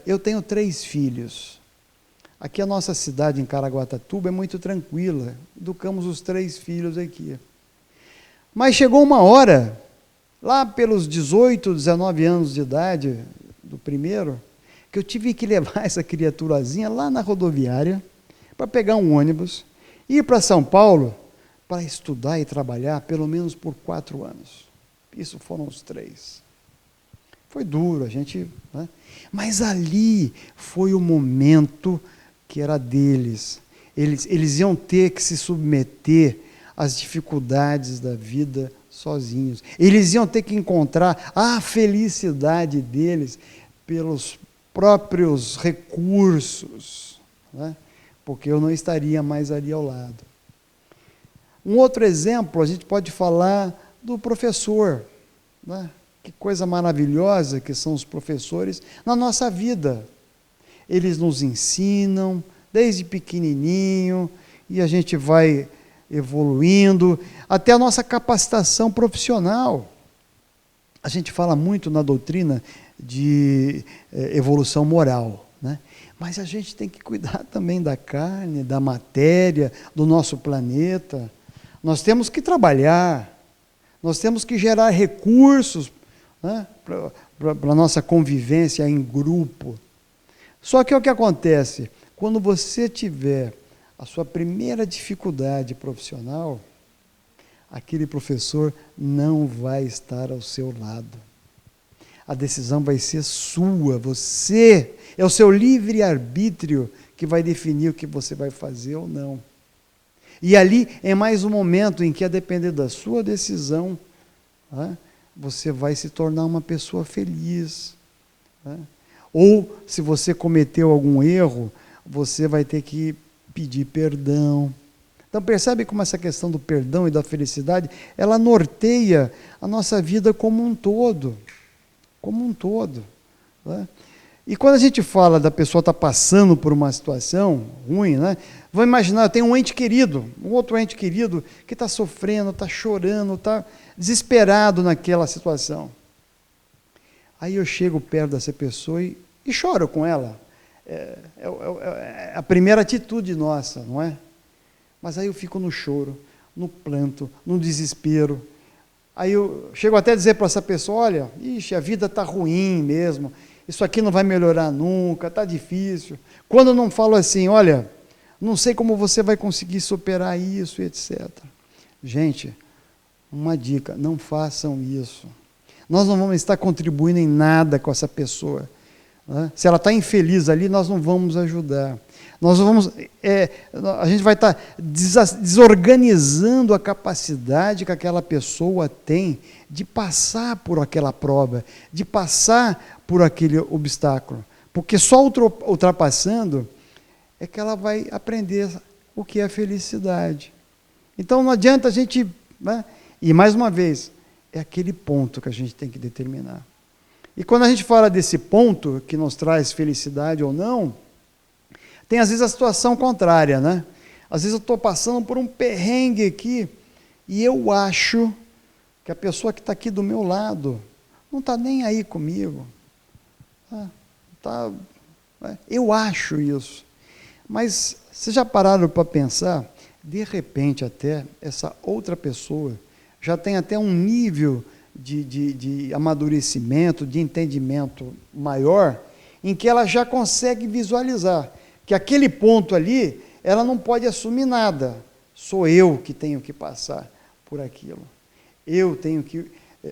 Eu tenho 3 filhos. Aqui a nossa cidade, em Caraguatatuba, é muito tranquila. Educamos os 3 filhos aqui. Mas chegou uma hora, lá pelos 18, 19 anos de idade, do primeiro, que eu tive que levar essa criaturazinha lá na rodoviária, para pegar um ônibus, ir para São Paulo, para estudar e trabalhar, pelo menos por 4 anos. Isso foram os 3. Foi duro, a gente... Né? Mas ali foi o momento que era deles. Eles iam ter que se submeter às dificuldades da vida sozinhos. Eles iam ter que encontrar a felicidade deles pelos próprios recursos, né? Porque eu não estaria mais ali ao lado. Um outro exemplo, a gente pode falar do professor, né? Que coisa maravilhosa que são os professores na nossa vida. Eles nos ensinam desde pequenininho e a gente vai evoluindo até a nossa capacitação profissional. A gente fala muito na doutrina de evolução moral, né? Mas a gente tem que cuidar também da carne, da matéria, do nosso planeta. Nós temos que trabalhar, nós temos que gerar recursos, né, para a nossa convivência em grupo. Só que o que acontece? Quando você tiver a sua primeira dificuldade profissional, aquele professor não vai estar ao seu lado. A decisão vai ser sua, você, é o seu livre-arbítrio que vai definir o que você vai fazer ou não. E ali é mais um momento em que, a depender da sua decisão, né, você vai se tornar uma pessoa feliz. Né? Ou, se você cometeu algum erro, você vai ter que pedir perdão. Então, percebe como essa questão do perdão e da felicidade, ela norteia a nossa vida como um todo. como um todo. Né? E quando a gente fala da pessoa estar passando por uma situação ruim, né? Vamos imaginar, tem um ente querido, um outro ente querido que está sofrendo, está chorando, está desesperado naquela situação. Aí eu chego perto dessa pessoa e choro com ela. É a primeira atitude nossa, não é? Mas aí eu fico no choro, no pranto, no desespero. Aí eu chego até a dizer para essa pessoa, olha, a vida está ruim mesmo, isso aqui não vai melhorar nunca, está difícil. Quando eu não falo assim, olha, não sei como você vai conseguir superar isso, etc. Gente, uma dica, não façam isso. Nós não vamos estar contribuindo em nada com essa pessoa. Né? Se ela está infeliz ali, nós não vamos ajudar. A gente vai estar desorganizando a capacidade que aquela pessoa tem de passar por aquela prova, de passar por aquele obstáculo. Porque só ultrapassando é que ela vai aprender o que é felicidade. Então não adianta a gente... Né? E mais uma vez, é aquele ponto que a gente tem que determinar. E quando a gente fala desse ponto que nos traz felicidade ou não, tem às vezes a situação contrária, né? Às vezes eu estou passando por um perrengue aqui e eu acho que a pessoa que está aqui do meu lado não está nem aí comigo. Eu acho isso. Mas vocês já pararam para pensar? De repente até essa outra pessoa já tem até um nível de amadurecimento, de entendimento maior, em que ela já consegue visualizar que aquele ponto ali, ela não pode assumir nada. Sou eu que tenho que passar por aquilo. Eu tenho que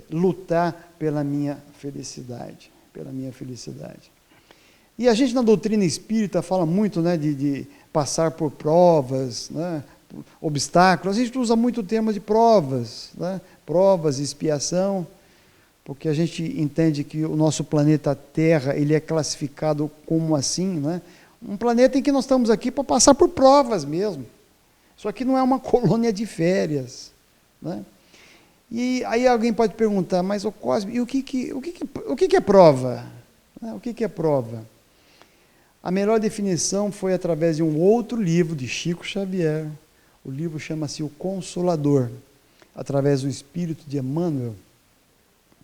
lutar pela minha felicidade. Pela minha felicidade. E a gente na doutrina espírita fala muito, né, de passar por provas, né, obstáculos. A gente usa muito o termo de provas, né, provas, expiação, porque a gente entende que o nosso planeta Terra ele é classificado como assim, né? Um planeta em que nós estamos aqui para passar por provas mesmo. Isso aqui não é uma colônia de férias. Né? E aí alguém pode perguntar, mas o Cosme, e o que é prova? O que é prova? A melhor definição foi através de um outro livro de Chico Xavier. O livro chama-se O Consolador, através do Espírito de Emmanuel,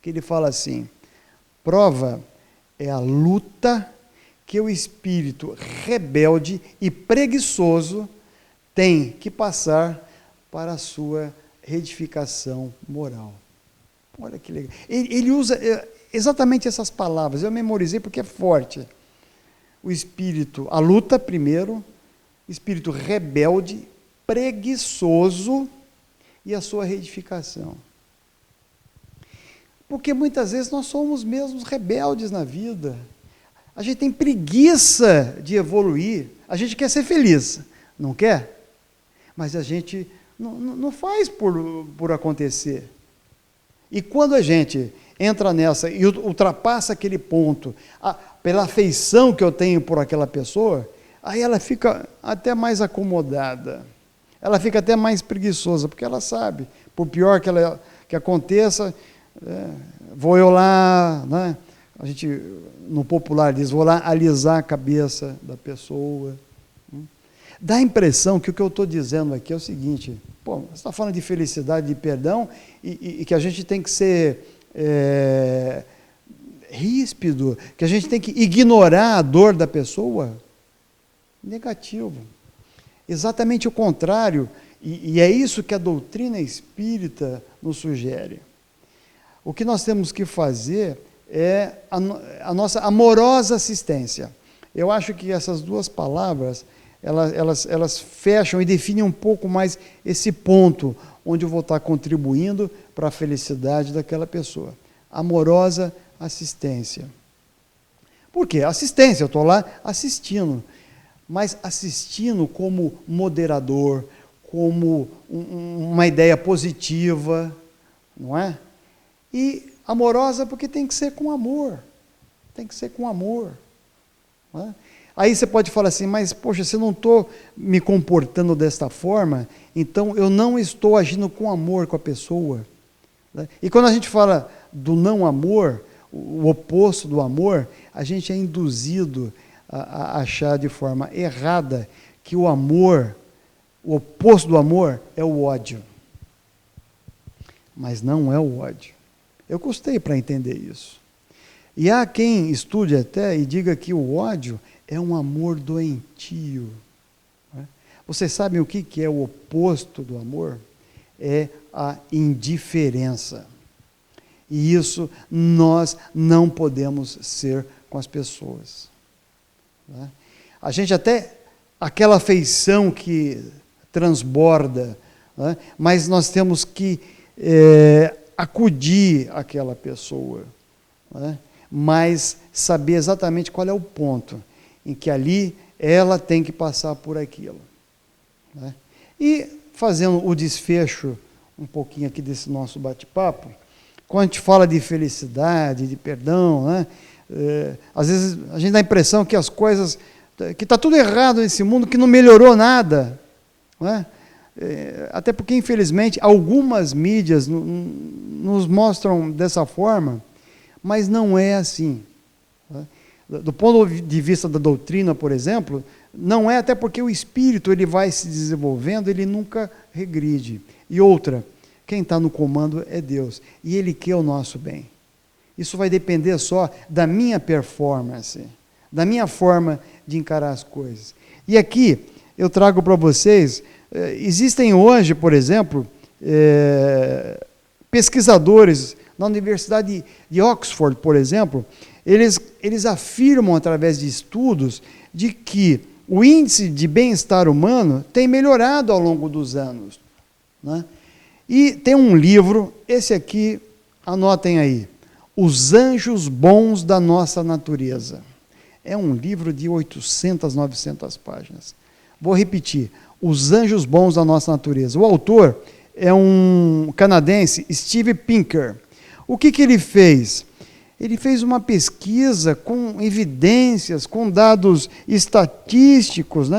que ele fala assim, prova é a luta que o espírito rebelde e preguiçoso tem que passar para a sua retificação moral. Olha que legal. Ele usa exatamente essas palavras, eu memorizei porque é forte. O espírito, a luta primeiro, espírito rebelde, preguiçoso e a sua retificação. Porque muitas vezes nós somos mesmos rebeldes na vida. A gente tem preguiça de evoluir. A gente quer ser feliz, não quer? Mas a gente não faz por acontecer. E quando a gente entra nessa e ultrapassa aquele ponto, pela afeição que eu tenho por aquela pessoa, aí ela fica até mais acomodada. Ela fica até mais preguiçosa, porque ela sabe, por pior que aconteça, vou eu lá, né? A gente, no popular, diz, vou lá alisar a cabeça da pessoa. Dá a impressão que o que eu estou dizendo aqui é o seguinte, você está falando de felicidade, de perdão, e que a gente tem que ser ríspido, que a gente tem que ignorar a dor da pessoa? Negativo. Exatamente o contrário, e é isso que a doutrina espírita nos sugere. O que nós temos que fazer é a nossa amorosa assistência. Eu acho que essas duas palavras, elas fecham e definem um pouco mais esse ponto onde eu vou estar contribuindo para a felicidade daquela pessoa. Amorosa assistência. Por quê? Assistência, eu estou lá assistindo, mas assistindo como moderador, como uma ideia positiva, não é? E amorosa porque tem que ser com amor. Tem que ser com amor. Não é? Aí você pode falar assim, mas, poxa, se eu não estou me comportando desta forma, então eu não estou agindo com amor com a pessoa. Né? E quando a gente fala do não amor, o oposto do amor, a gente é induzido a achar de forma errada que o amor, o oposto do amor é o ódio. Mas não é o ódio. Eu custei para entender isso. E há quem estude até e diga que o ódio é um amor doentio. Vocês sabem o que é o oposto do amor? É a indiferença. E isso nós não podemos ser com as pessoas. A gente até, aquela afeição que transborda, mas nós temos que acudir àquela pessoa, mas saber exatamente qual é o ponto em que ali ela tem que passar por aquilo. E fazendo o desfecho um pouquinho aqui desse nosso bate-papo, quando a gente fala de felicidade, de perdão, às vezes a gente dá a impressão que as coisas, que está tudo errado nesse mundo, que não melhorou nada, até porque, infelizmente, algumas mídias nos mostram dessa forma, mas não é assim. Do ponto de vista da doutrina, por exemplo, não é, até porque o espírito ele vai se desenvolvendo, ele nunca regride. E outra, quem está no comando é Deus, e Ele quer o nosso bem. Isso vai depender só da minha performance, da minha forma de encarar as coisas. E aqui eu trago para vocês, existem hoje, por exemplo, pesquisadores na Universidade de Oxford, por exemplo, eles afirmam através de estudos de que o índice de bem-estar humano tem melhorado ao longo dos anos. E tem um livro, esse aqui, anotem aí, Os Anjos Bons da Nossa Natureza. É um livro de 800, 900 páginas. Vou repetir, Os Anjos Bons da Nossa Natureza. O autor é um canadense, Steve Pinker. O que ele fez? Ele fez uma pesquisa com evidências, com dados estatísticos,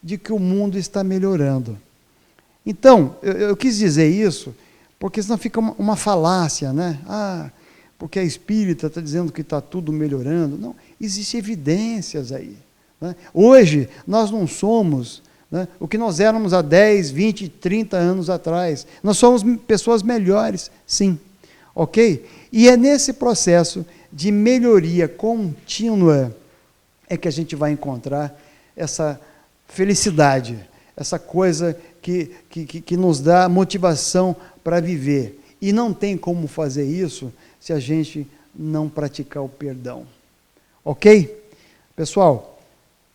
de que o mundo está melhorando. Então, eu quis dizer isso, porque senão fica uma falácia, porque a espírita está dizendo que está tudo melhorando. Não, existem evidências aí. Hoje, nós não somos o que nós éramos há 10, 20, 30 anos atrás. Nós somos pessoas melhores, sim. Ok? E é nesse processo de melhoria contínua é que a gente vai encontrar essa felicidade, essa coisa que nos dá motivação para viver. E não tem como fazer isso se a gente não praticar o perdão. Ok? Pessoal,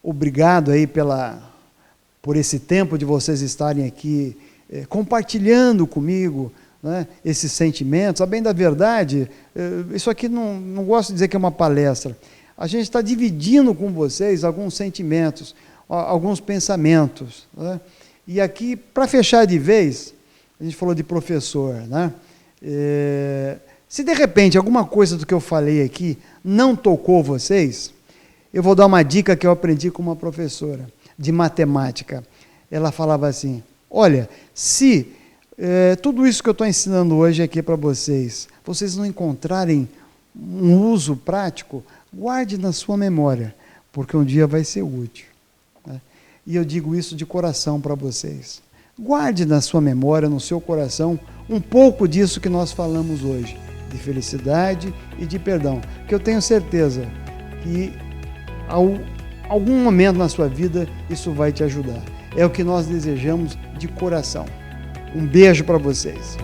obrigado aí por esse tempo de vocês estarem aqui compartilhando comigo esses sentimentos. A bem da verdade, isso aqui não gosto de dizer que é uma palestra. A gente está dividindo com vocês alguns sentimentos, alguns pensamentos. E aqui, para fechar de vez, a gente falou de professor. Se de repente alguma coisa do que eu falei aqui não tocou vocês, eu vou dar uma dica que eu aprendi com uma professora de matemática. Ela falava assim, olha, se tudo isso que eu estou ensinando hoje aqui para vocês não encontrarem um uso prático, guarde na sua memória, porque um dia vai ser útil. E eu digo isso de coração para vocês. Guarde na sua memória, no seu coração, um pouco disso que nós falamos hoje, de felicidade e de perdão, que eu tenho certeza que algum momento na sua vida isso vai te ajudar. É o que nós desejamos de coração. Um beijo para vocês.